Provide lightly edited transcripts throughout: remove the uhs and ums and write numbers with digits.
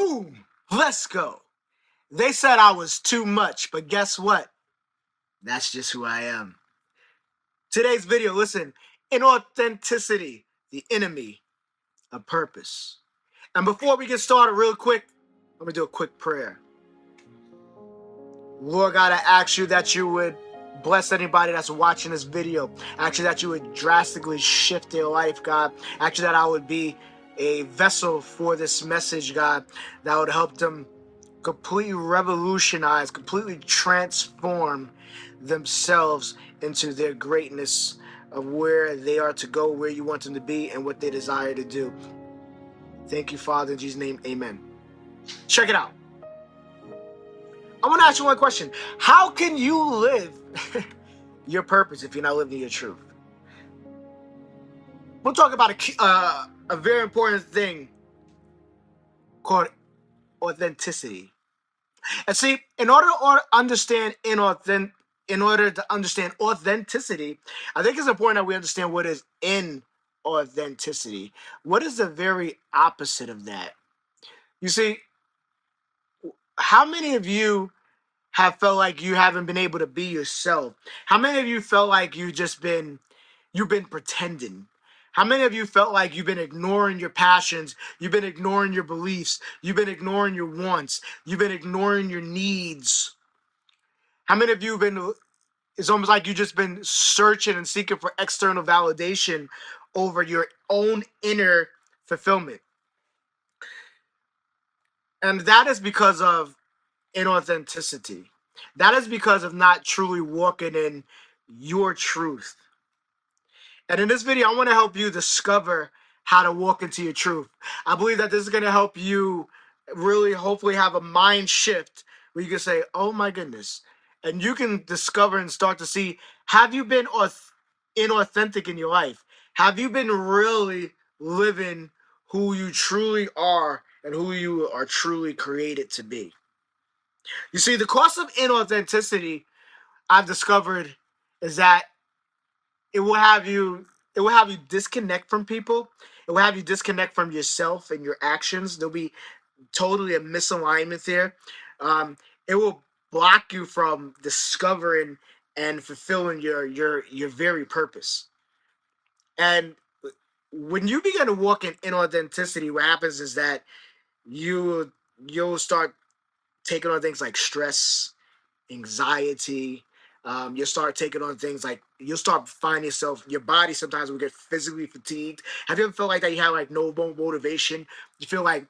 Boom! Let's go. They said I was too much, but guess what? That's just who I am. Today's video, listen, inauthenticity, the enemy of purpose. And before we get started real quick, let me do a quick prayer. Lord God, I ask you that you would bless anybody that's watching this video. I ask you that you would drastically shift their life, God. I ask you that I would be a vessel for this message, God, that would help them completely revolutionize, completely transform themselves into their greatness of where they are to go, where you want them to be, and what they desire to do. Thank you, Father, in Jesus' name, amen. Check it out. I want to ask you one question. How can you live your purpose if you're not living your truth? We'll talk about a very important thing called authenticity. And see, in order to understand authenticity, I think it's important that we understand what is inauthenticity. What is the very opposite of that? You see, how many of you have felt like you haven't been able to be yourself? How many of you felt like you've been pretending? How many of you felt like you've been ignoring your passions, you've been ignoring your beliefs, you've been ignoring your wants, you've been ignoring your needs? How many of you have been, it's almost like you've just been searching and seeking for external validation over your own inner fulfillment? And that is because of inauthenticity. That is because of not truly walking in your truth. And in this video, I want to help you discover how to walk into your truth. I believe that this is going to help you really hopefully have a mind shift where you can say, oh my goodness. And you can discover and start to see, have you been inauthentic in your life? Have you been really living who you truly are and who you are truly created to be? You see, the cost of inauthenticity, I've discovered, is that it will have you disconnect from people. It will have you disconnect from yourself and your actions. There'll be totally a misalignment there. It will block you from discovering and fulfilling your very purpose. And when you begin to walk in inauthenticity, what happens is that you'll start taking on things like stress, anxiety. You'll start taking on things like, you'll start finding yourself, your body sometimes will get physically fatigued. Have you ever felt like that? You have like no motivation. You feel like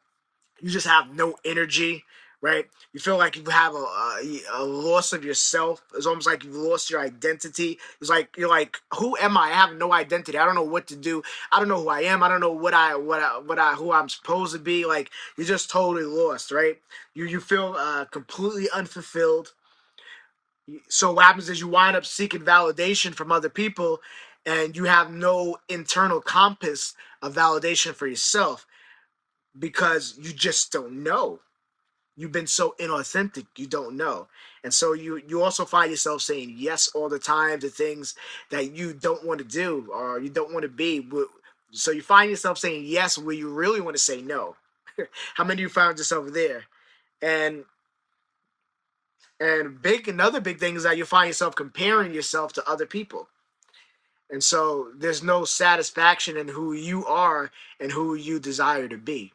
you just have no energy, right? You feel like you have a loss of yourself. It's almost like you've lost your identity. It's like you're like, who am I? I have no identity. I don't know what to do. I don't know who I am. I don't know who I'm supposed to be. Like, you're just totally lost, right? You feel completely unfulfilled. So what happens is you wind up seeking validation from other people, and you have no internal compass of validation for yourself because you just don't know. You've been so inauthentic, you don't know. And so you also find yourself saying yes all the time to things that you don't want to do or you don't want to be. So you find yourself saying yes where you really want to say no. How many of you found yourself there? And another big thing is that you find yourself comparing yourself to other people. And so there's no satisfaction in who you are and who you desire to be.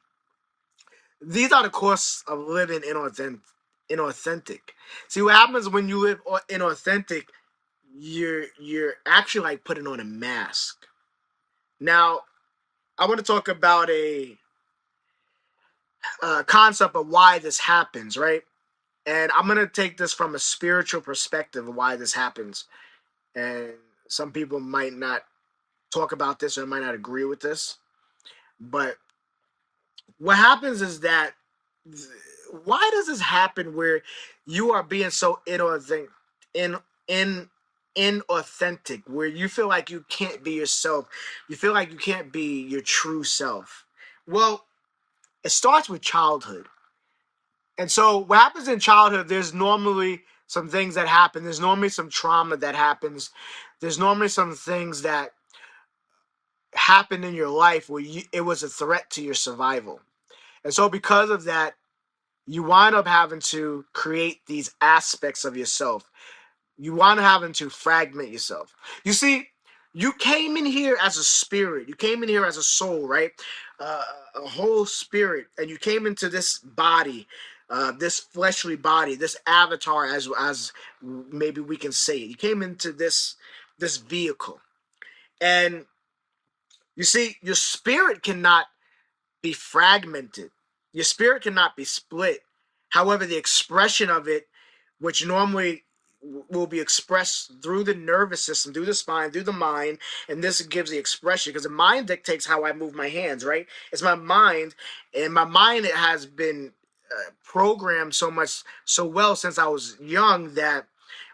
These are the costs of living inauthentic. See, what happens when you live inauthentic, you're actually like putting on a mask. Now, I want to talk about a concept of why this happens, right? And I'm going to take this from a spiritual perspective of why this happens. And some people might not talk about this or might not agree with this. But what happens is that, why does this happen where you are being so inauthentic, inauthentic, where you feel like you can't be yourself? You feel like you can't be your true self. Well, it starts with childhood. And so what happens in childhood, there's normally some things that happen. There's normally some trauma that happens. There's normally some things that happen in your life where it was a threat to your survival. And so because of that, you wind up having to create these aspects of yourself. You wind up having to fragment yourself. You see, you came in here as a spirit. You came in here as a soul, right? Uh, a whole spirit, and you came into this body, this fleshly body, this avatar, as maybe we can say it. You came into this vehicle, and you see, your spirit cannot be fragmented. Your spirit cannot be split. However, the expression of it, which normally will be expressed through the nervous system, through the spine, through the mind, and this gives the expression because the mind dictates how I move my hands, right? It's my mind, and my mind it has been programmed so well since I was young that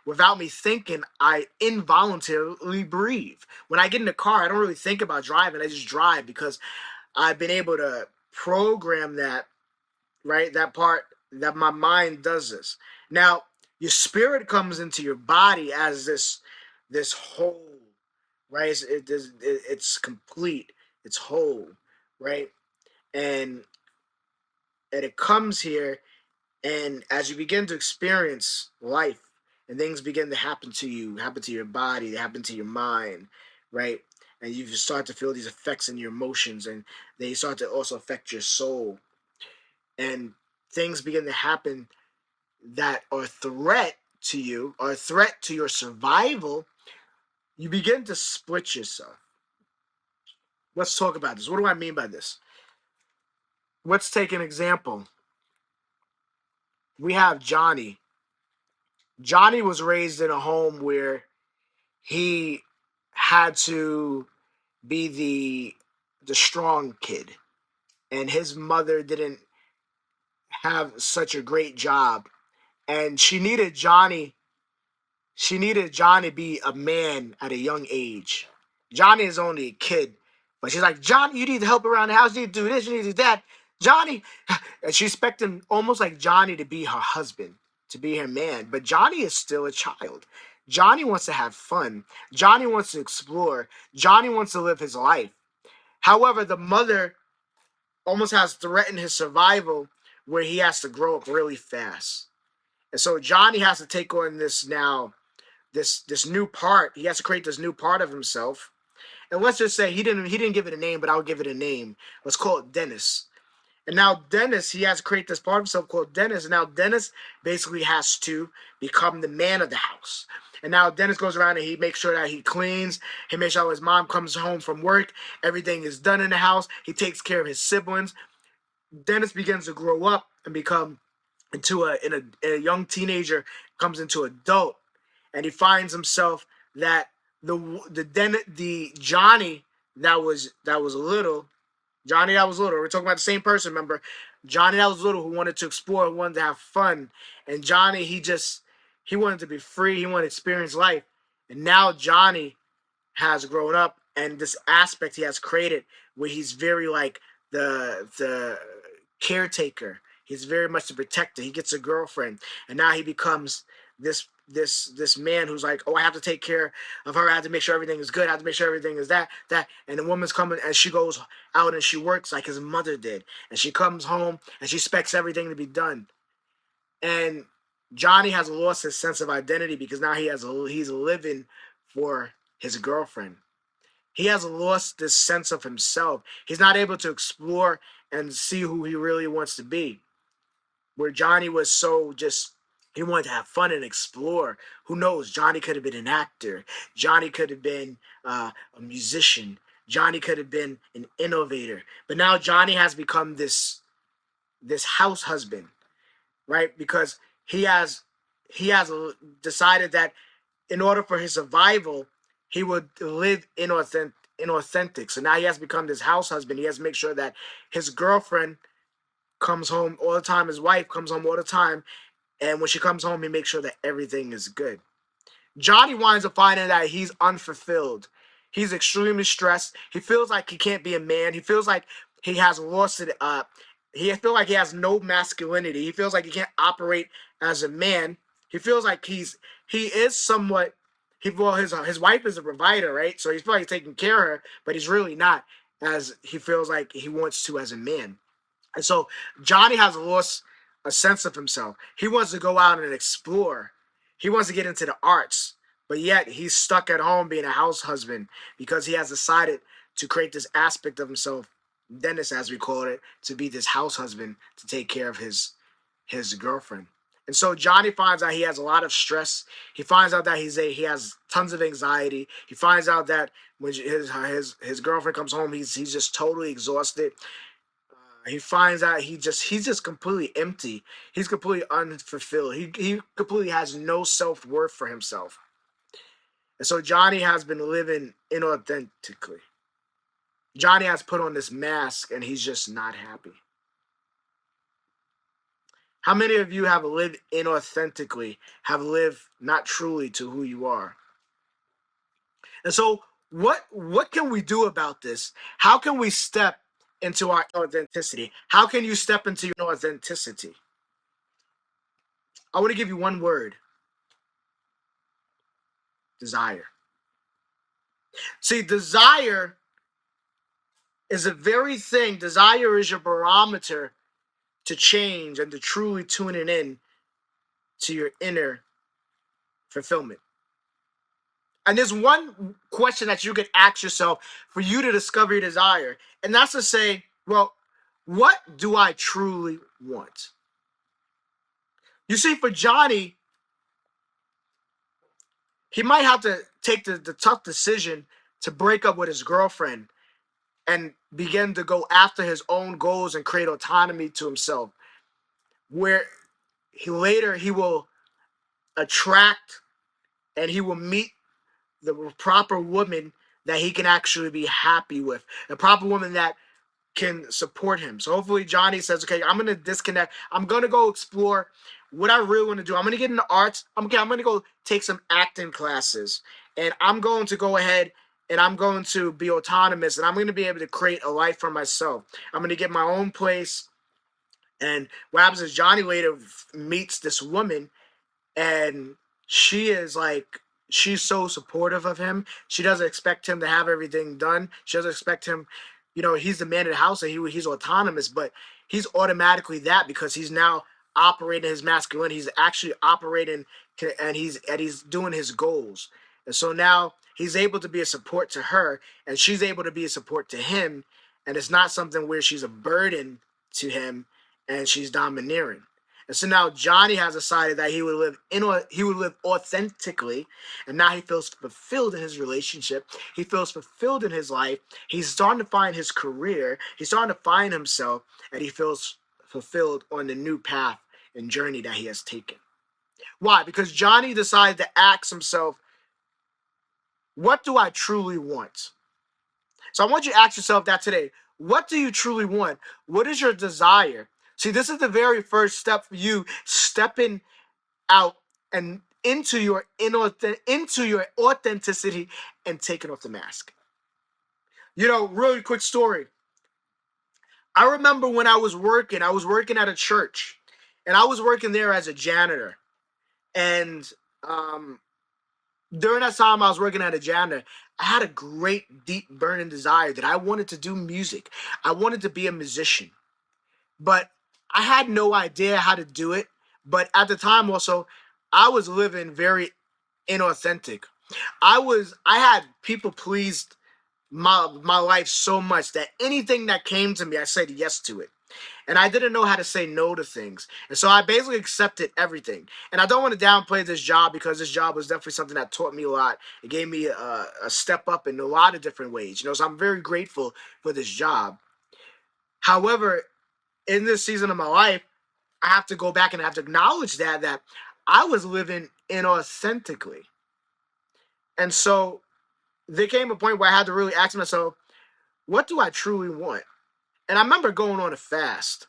without me thinking, I involuntarily breathe. When I get in the car, I don't really think about driving. I just drive because I've been able to program that, right? That part that my mind does this. Now, your spirit comes into your body as this whole, right? It's complete. It's whole, right? And it comes here, and as you begin to experience life, and things begin to happen to you, happen to your body, they happen to your mind, right? And you start to feel these effects in your emotions, and they start to also affect your soul. And things begin to happen that are a threat to you, or a threat to your survival. You begin to split yourself. Let's talk about this. What do I mean by this? Let's take an example. We have Johnny. Johnny was raised in a home where he had to be the strong kid, and his mother didn't have such a great job, and she needed Johnny to be a man at a young age. Johnny is only a kid, but she's like, Johnny, you need to help around the house, you need to do this, you need to do that, Johnny. And she's expecting almost like Johnny to be her husband, to be her man, but Johnny is still a child. Johnny wants to have fun. Johnny wants to explore. Johnny wants to live his life. However, the mother almost has threatened his survival where he has to grow up really fast. And so Johnny has to take on this now, this new part. He has to create this new part of himself. And let's just say he didn't give it a name, but I'll give it a name. Let's call it Dennis. And now Dennis, he has to create this part of himself called Dennis. And now Dennis basically has to become the man of the house. And now Dennis goes around and he makes sure that he cleans. He makes sure his mom comes home from work. Everything is done in the house. He takes care of his siblings. Dennis begins to grow up and become in a young teenager, comes into adult, and he finds himself that the Johnny that was little, Johnny that was little. We're talking about the same person, remember? Johnny that was little who wanted to explore, who wanted to have fun, and Johnny he wanted to be free. He wanted to experience life, and now Johnny has grown up, and this aspect he has created where he's very like the caretaker. He's very much the protector. He gets a girlfriend, and now he becomes this man who's like, oh, I have to take care of her. I have to make sure everything is good. I have to make sure everything is that. And the woman's coming, and she goes out and she works like his mother did, and she comes home and she expects everything to be done. And Johnny has lost his sense of identity because now he's living for his girlfriend. He has lost this sense of himself. He's not able to explore and see who he really wants to be. Where Johnny was so just, he wanted to have fun and explore. Who knows? Johnny could have been an actor. Johnny could have been a musician. Johnny could have been an innovator. But now Johnny has become this house husband, right? Because he has decided that in order for his survival, he would live inauthentic. So now he has become this house husband. He has to make sure that his girlfriend comes home all the time. His wife comes home all the time. And when she comes home, he makes sure that everything is good. Johnny winds up finding that he's unfulfilled. He's extremely stressed. He feels like he can't be a man. He feels like he has lost it. He feels like he has no masculinity. He feels like he can't operate as a man. He feels like he is somewhat. His wife is a provider, right? So he feels like he's taking care of her, but he's really not, as he feels like he wants to as a man. And so Johnny has lost a sense of himself. He wants to go out and explore. He wants to get into the arts, but yet he's stuck at home being a house husband because he has decided to create this aspect of himself, Dennis, as we call it, to be this house husband to take care of his girlfriend. And so Johnny finds out he has a lot of stress. He finds out that he has tons of anxiety. He finds out that when his girlfriend comes home, he's just totally exhausted. He finds out he's just completely empty. He's completely unfulfilled. He completely has no self-worth for himself. And so Johnny has been living inauthentically. Johnny has put on this mask and he's just not happy. How many of you have lived inauthentically, have lived not truly to who you are? And so what can we do about this? How can we step into our authenticity? How can you step into your authenticity? I want to give you one word: desire. See, desire is a very thing. Desire is your barometer to change and to truly tune it in to your inner fulfillment. And there's one question that you could ask yourself for you to discover your desire, and that's to say, well, what do I truly want? You see, for Johnny, he might have to take the tough decision to break up with his girlfriend and begin to go after his own goals and create autonomy to himself, where he will attract and he will meet the proper woman that he can actually be happy with, the proper woman that can support him. So hopefully Johnny says, okay, I'm going to disconnect. I'm going to go explore what I really want to do. I'm going to get into arts. I'm going to go take some acting classes. And I'm going to go ahead and I'm going to be autonomous. And I'm going to be able to create a life for myself. I'm going to get my own place. And what happens is Johnny later meets this woman, and she's so supportive of him. She doesn't expect him to have everything done. She doesn't expect him, he's the man of the house and he's autonomous, but he's automatically that because he's now operating his masculinity. He's actually operating and he's doing his goals. And so now he's able to be a support to her and she's able to be a support to him. And it's not something where she's a burden to him and she's domineering. And so now Johnny has decided that he would live authentically, and now he feels fulfilled in his relationship. He feels fulfilled in his life. He's starting to find his career. He's starting to find himself, and he feels fulfilled on the new path and journey that he has taken. Why? Because Johnny decided to ask himself, what do I truly want? So I want you to ask yourself that today. What do you truly want? What is your desire? See, this is the very first step for you stepping out and into your authenticity and taking off the mask. Really quick story. I remember when I was working at a church, and I was working there as a janitor. And during that time I was working at a janitor, I had a great, deep, burning desire that I wanted to do music. I wanted to be a musician. But I had no idea how to do it. But at the time also, I was living very inauthentic. I had people pleased my life so much that anything that came to me, I said yes to it. And I didn't know how to say no to things. And so I basically accepted everything. And I don't want to downplay this job because this job was definitely something that taught me a lot. It gave me a step up in a lot of different ways. So I'm very grateful for this job. However, in this season of my life, I have to go back and I have to acknowledge that I was living inauthentically. And so there came a point where I had to really ask myself, what do I truly want? And I remember going on a fast.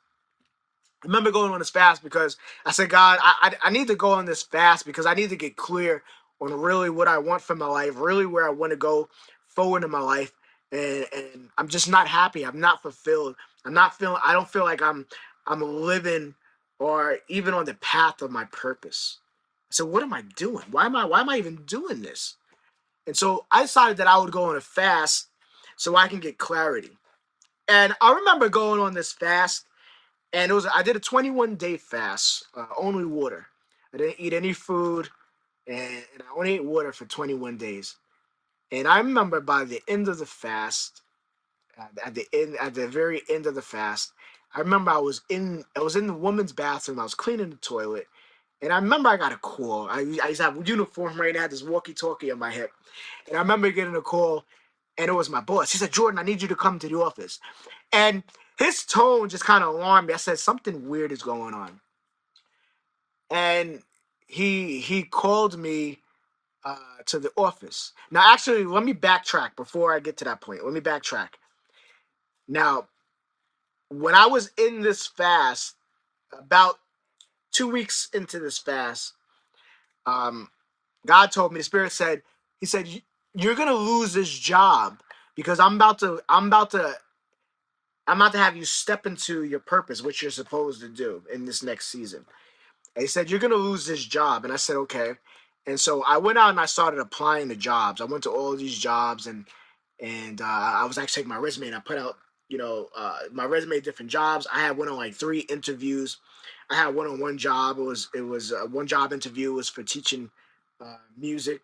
Because I said, God, I need to go on this fast because I need to get clear on really what I want from my life, really where I want to go forward in my life. And I'm just not happy. I'm not fulfilled. I don't feel like I'm living or even on the path of my purpose. So what am I doing? Why am I even doing this? And so I decided that I would go on a fast so I can get clarity. And I remember going on this fast, And I did a 21-day fast, only water. I didn't eat any food, and I only ate water for 21 days. And I remember by the end of the fast, at the very end of the fast, I remember I was in the woman's bathroom. I was cleaning the toilet, and I remember I got a call. I used to have a uniform right now, this walkie-talkie on my hip, and I remember getting a call, and it was my boss. He said, "Jordan, I need you to come to the office." And his tone just kind of alarmed me. I said, "Something weird is going on." And he called me to the office. Now, actually, let me backtrack before I get to that point. Let me backtrack. Now, when I was in this fast, about 2 weeks into this fast, um, God told me, the Spirit said, He said, "You're gonna lose this job because I'm about to have you step into your purpose, which you're supposed to do in this next season." And he said, "You're gonna lose this job," and I said, "Okay." And so I went out and I started applying to jobs. I went to all these jobs, and I was actually taking my resume and I put out, my resume at different jobs. I had went on like 3 interviews. I had one job. It was one job interview was for teaching music.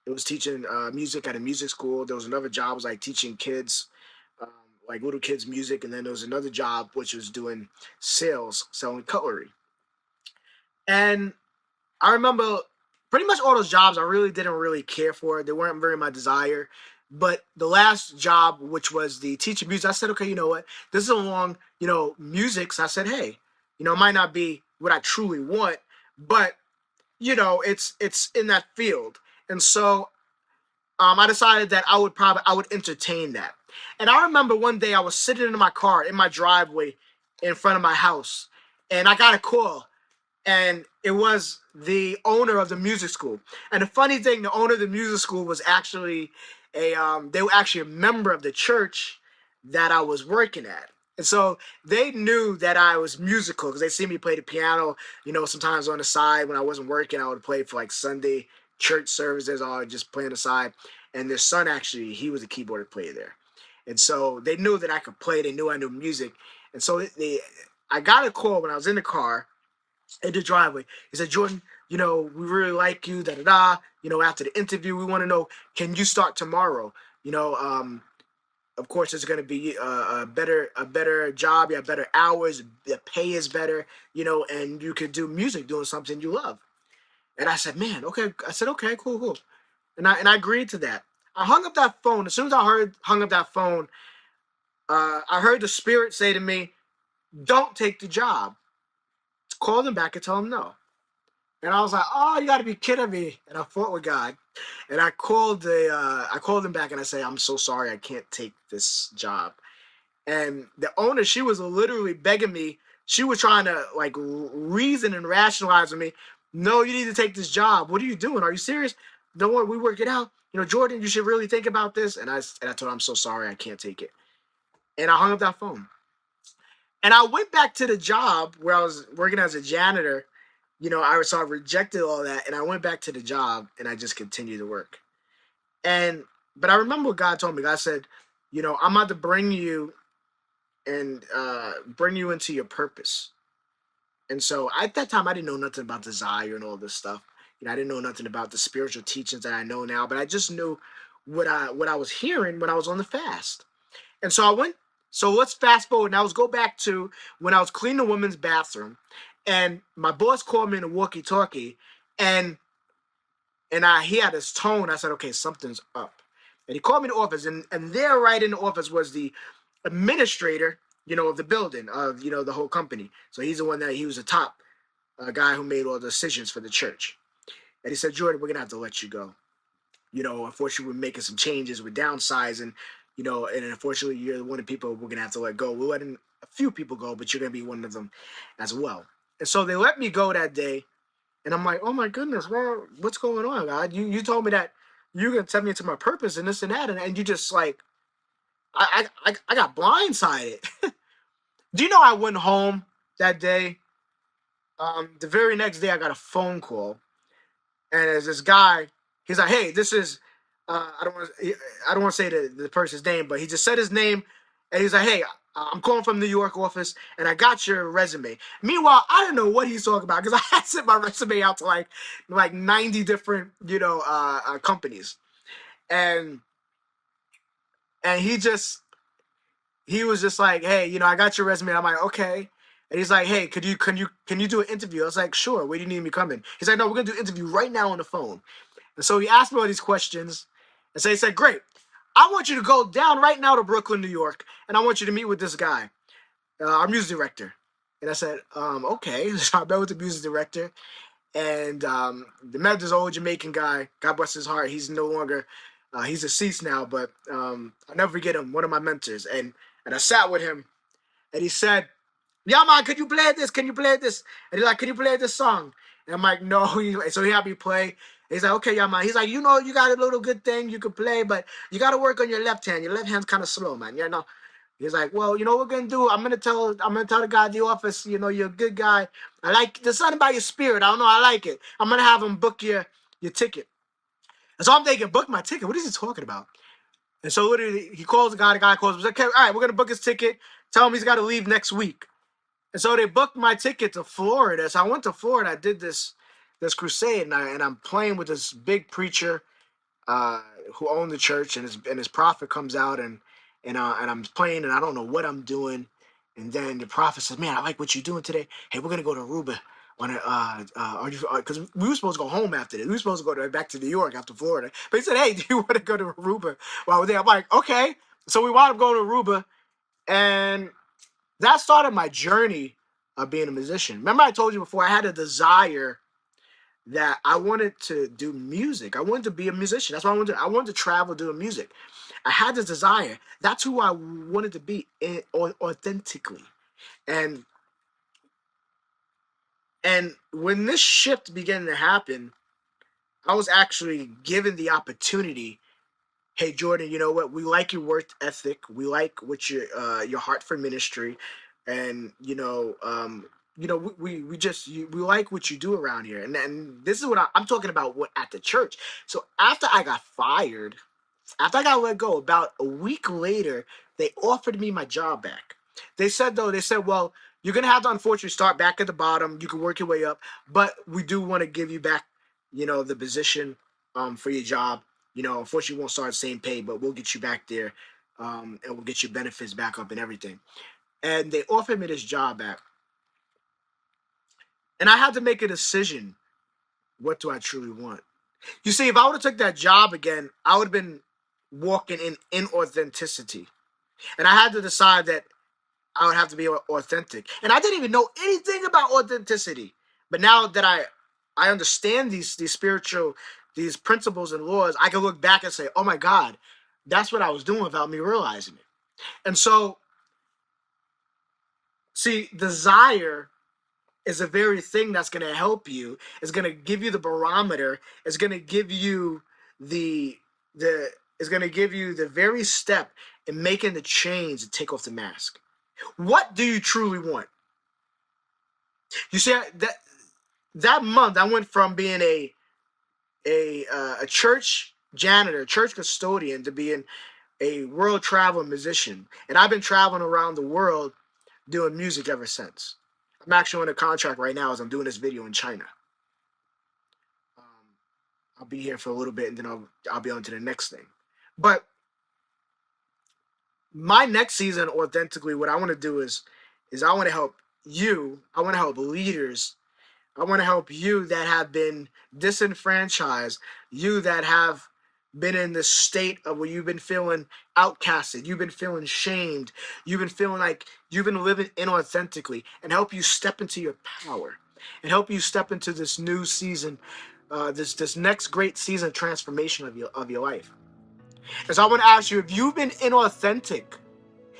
It was teaching music at a music school. There was another job was like teaching kids, um, like little kids music, and then there was another job which was doing sales, selling cutlery. And I remember pretty much all those jobs I really didn't really care for. They weren't very my desire. But the last job, which was the teaching music, I said, okay, you know what? This is along, music. So I said, hey, it might not be what I truly want, but it's in that field. And so I decided that I would entertain that. And I remember one day I was sitting in my car in my driveway in front of my house, and I got a call, and it was the owner of the music school. And the funny thing, the owner of the music school was actually they were actually a member of the church that I was working at. And so they knew that I was musical because they see me play the piano, sometimes on the side when I wasn't working. I would play for like Sunday church services or just play on the side. And their son, actually, he was a keyboard player there. And so they knew that I could play. They knew I knew music. And so I got a call when I was in the car in the driveway. He said, "Jordan, we really like you, da da da. After the interview, we want to know, can you start tomorrow? You know, um, of course, it's going to be a better job. You have better hours. The pay is better. And you could do music, doing something you love." And I said, "Man, okay." I said, "Okay, cool, cool." And I agreed to that. I hung up that phone. As soon as I hung up that phone, I heard the Spirit say to me, "Don't take the job. Call them back and tell them no." And I was like, "Oh, you got to be kidding me!" And I fought with God, and I called him back, and I said, "I'm so sorry, I can't take this job." And the owner, she was literally begging me. She was trying to like reason and rationalize with me. "No, you need to take this job. What are you doing? Are you serious? Don't worry, we work it out. Jordan, you should really think about this." And I told her, "I'm so sorry, I can't take it." And I hung up that phone. And I went back to the job where I was working as a janitor. I rejected all that, and I went back to the job, and I just continued to work. And but I remember what God told me. God said, "I'm about to bring you into your purpose." And so at that time, I didn't know nothing about desire and all this stuff. I didn't know nothing about the spiritual teachings that I know now, but I just knew what I was hearing when I was on the fast. And so I went. So let's fast forward. Now let's go back to when I was cleaning the women's bathroom, and my boss called me in a walkie-talkie, and he had this tone. I said, "Okay, something's up." And he called me in the office, and there, right in the office, was the administrator, of the building, of the whole company. So he's the one that he was the top guy who made all the decisions for the church. And he said, "Jordan, we're gonna have to let you go. Unfortunately, we're making some changes. We're downsizing. And unfortunately, you're one of the people we're gonna have to let go. We're letting a few people go, but you're gonna be one of them as well." And so they let me go that day, and I'm like, "Oh my goodness, well, what's going on, God? You told me that you're gonna take me into my purpose and this and that, and you just like I got blindsided." Do you know I went home that day? The very next day I got a phone call, and there's this guy. He's like, "Hey, this is I don't want to say the person's name, but he just said his name, and he's like, 'Hey, I'm calling from the New York office, and I got your resume. Meanwhile, I didn't know what he's talking about because I had sent my resume out to like 90 different, companies, and and he was just like, hey, I got your resume. I'm like, okay. And he's like, hey, can you do an interview? I was like, sure. Where do you need me coming? He's like, no, we're gonna do an interview right now on the phone. And so he asked me all these questions, and so he said, great. I want you to go down right now to Brooklyn, New York, and I want you to meet with this guy, our music director. And I said, okay. So I met with the music director, and they met this old Jamaican guy. God bless his heart. He's no longer, he's deceased now, but I'll never forget him. One of my mentors, and I sat with him, and he said, "Yeah, man, can you play this? Can you play this?" And he's like, "Can you play this song?" And I'm like, "No." So he had me play. He's like, "Okay, yeah, man." He's like, you got a little good thing you could play, but you got to work on your left hand. Your left hand's kind of slow, man. You know." He's like, "Well, you know what we're gonna do? I'm gonna tell the guy at the office. You're a good guy. I like there's something about your spirit. I don't know. I like it. I'm gonna have him book your ticket." And so I'm thinking, book my ticket. What is he talking about? And so literally, he calls the guy. The guy calls him. He's like, "Okay, all right, we're gonna book his ticket. Tell him he's got to leave next week." And so they booked my ticket to Florida. So I went to Florida. I did this crusade, and I'm playing with this big preacher uh, who owned the church, and his prophet comes out, and I'm playing, and I don't know what I'm doing. And then the prophet says, "Man, I like what you're doing today. Hey, we're gonna go to Aruba. Are you? Because we were supposed to go home after this. We were supposed to go back to New York after Florida. But he said, "Hey, do you want to go to Aruba while we're there?" I'm like, "Okay." So we wound up going to Aruba, and that started my journey of being a musician. Remember, I told you before I had a desire that I wanted to do music. I wanted to be a musician. That's what I wanted to do. I wanted to travel doing music. I had this desire. That's who I wanted to be authentically. And and when this shift began to happen, I was actually given the opportunity. Hey Jordan, you know what? We like your work ethic. We like what your heart for ministry, and we like what you do around here. And this is what I'm talking about. What at the church? So after I got fired, after I got let go, about a week later, they offered me my job back. They said, well, you're gonna have to unfortunately start back at the bottom. You can work your way up, but we do want to give you back, the position for your job. Unfortunately, you won't start the same pay, but we'll get you back there, and we'll get your benefits back up and everything. And they offered me this job back, and I had to make a decision. What do I truly want? You see, if I would have took that job again, I would have been walking in inauthenticity. And I had to decide that I would have to be authentic. And I didn't even know anything about authenticity. But now that I understand these spiritual, these principles and laws, I can look back and say, oh my God, that's what I was doing without me realizing it. And so, see, desire is a very thing that's going to help you. It's going to give you the barometer. It's going to give you the it's going to give you the very step in making the change to take off the mask. What do you truly want? You see that month I went from being a church janitor, church custodian, to being a world traveling musician, and I've been traveling around the world doing music ever since. I'm actually on a contract right now as I'm doing this video in China. Um, I'll be here for a little bit, and then I'll be on to the next thing. But my next season, authentically, what I want to do is I want to help you. I want to help leaders. I want to help you that have been disenfranchised, you that have been in this state of where you've been feeling outcasted, you've been feeling shamed, you've been feeling like you've been living inauthentically, and help you step into your power and help you step into this new season, this next great season of transformation of your life. And so I want to ask you, if you've been inauthentic,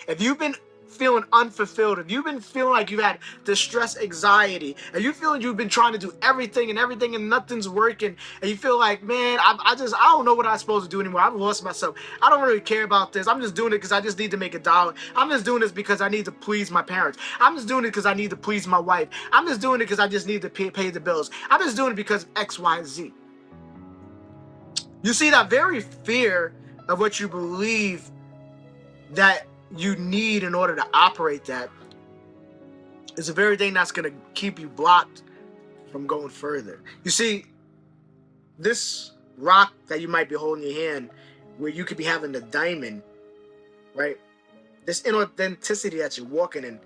if you've been feeling unfulfilled, if you've been feeling like you've had distress, anxiety, and you feel like you've been trying to do everything and nothing's working, and you feel like, man, I don't know what I'm supposed to do anymore. I've lost myself. I don't really care about this. I'm just doing it because I just need to make a dollar. I'm just doing this because I need to please my parents. I'm just doing it because I need to please my wife. I'm just doing it because I just need to pay the bills. I'm just doing it because X, Y, Z. You see, that very fear of what you believe that you need in order to operate that is the very thing that's going to keep you blocked from going further. You see, this rock that you might be holding in your hand, where you could be having a diamond, right? This inauthenticity that you're walking in,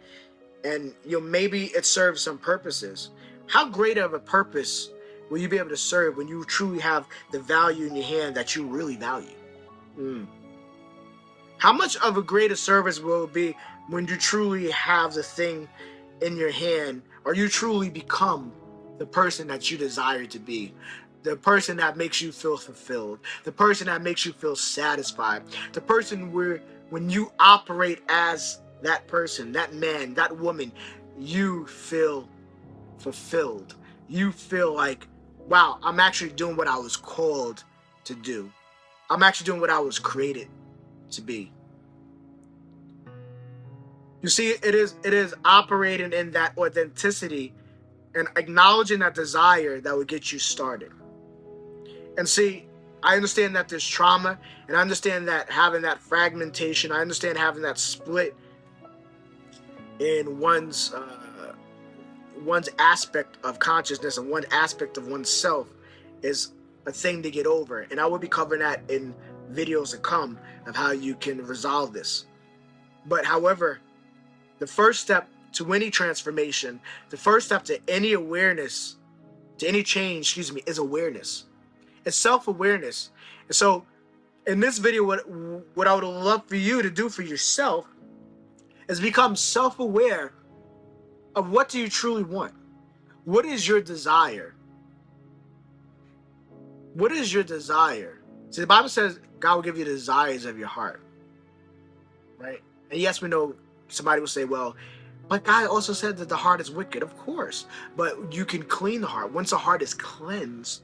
and maybe it serves some purposes. How great of a purpose will you be able to serve when you truly have the value in your hand that you really value? How much of a greater service will it be when you truly have the thing in your hand, or you truly become the person that you desire to be? The person that makes you feel fulfilled, the person that makes you feel satisfied, the person where when you operate as that person, that man, that woman, you feel fulfilled. You feel like, wow, I'm actually doing what I was called to do. I'm actually doing what I was created to be. You see, it is operating in that authenticity and acknowledging that desire that will get you started. And see, I understand that there's trauma, and I understand that having that fragmentation, I understand having that split in one's aspect of consciousness and one aspect of oneself is a thing to get over. And I will be covering that in videos to come of how you can resolve this. But however, the first step to any transformation, the first step to any awareness, to any change, is awareness. It's self-awareness. And so in this video, what I would love for you to do for yourself is become self-aware of what do you truly want. What is your desire? What is your desire? See, the Bible says God will give you the desires of your heart, right? And yes, we know somebody will say, well, but God also said that the heart is wicked. Of course, but you can clean the heart. Once the heart is cleansed,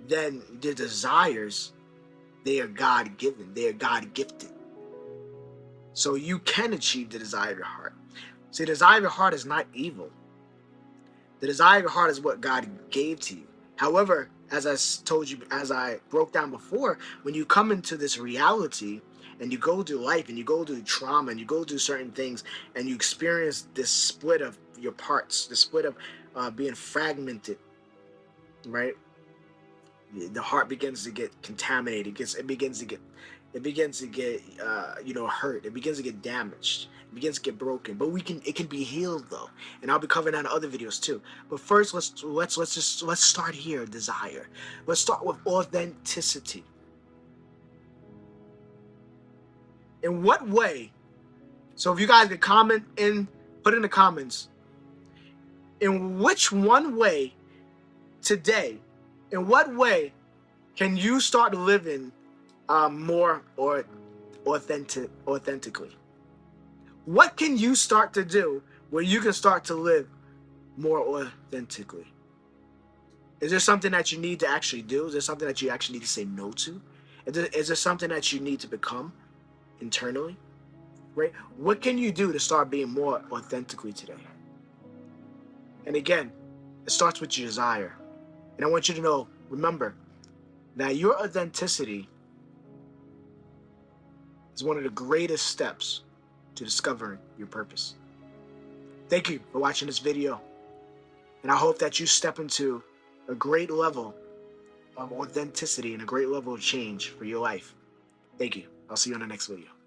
then the desires, they are God-given. They are God-gifted. So you can achieve the desire of your heart. See, the desire of your heart is not evil. The desire of your heart is what God gave to you. However, as I told you, as I broke down before, when you come into this reality and you go through life and you go through trauma and you go through certain things and you experience this split of your parts, the split of being fragmented, right? The heart begins to get contaminated. It begins to get hurt. It begins to get damaged. It begins to get broken. But it can be healed though, and I'll be covering that in other videos too. But first, let's start here. Desire. Let's start with authenticity. In what way? So if you guys could put in the comments, in which one way today, in what way can you start living more or authentically? What can you start to do where you can start to live more authentically? Is there something that you need to actually do? Is there something that you actually need to say no to? Is there something that you need to become internally? Right? What can you do to start being more authentically today? And again, it starts with your desire. And I want you to know, remember, that your authenticity is one of the greatest steps to discovering your purpose. Thank you for watching this video. And I hope that you step into a great level of authenticity and a great level of change for your life. Thank you. I'll see you on the next video.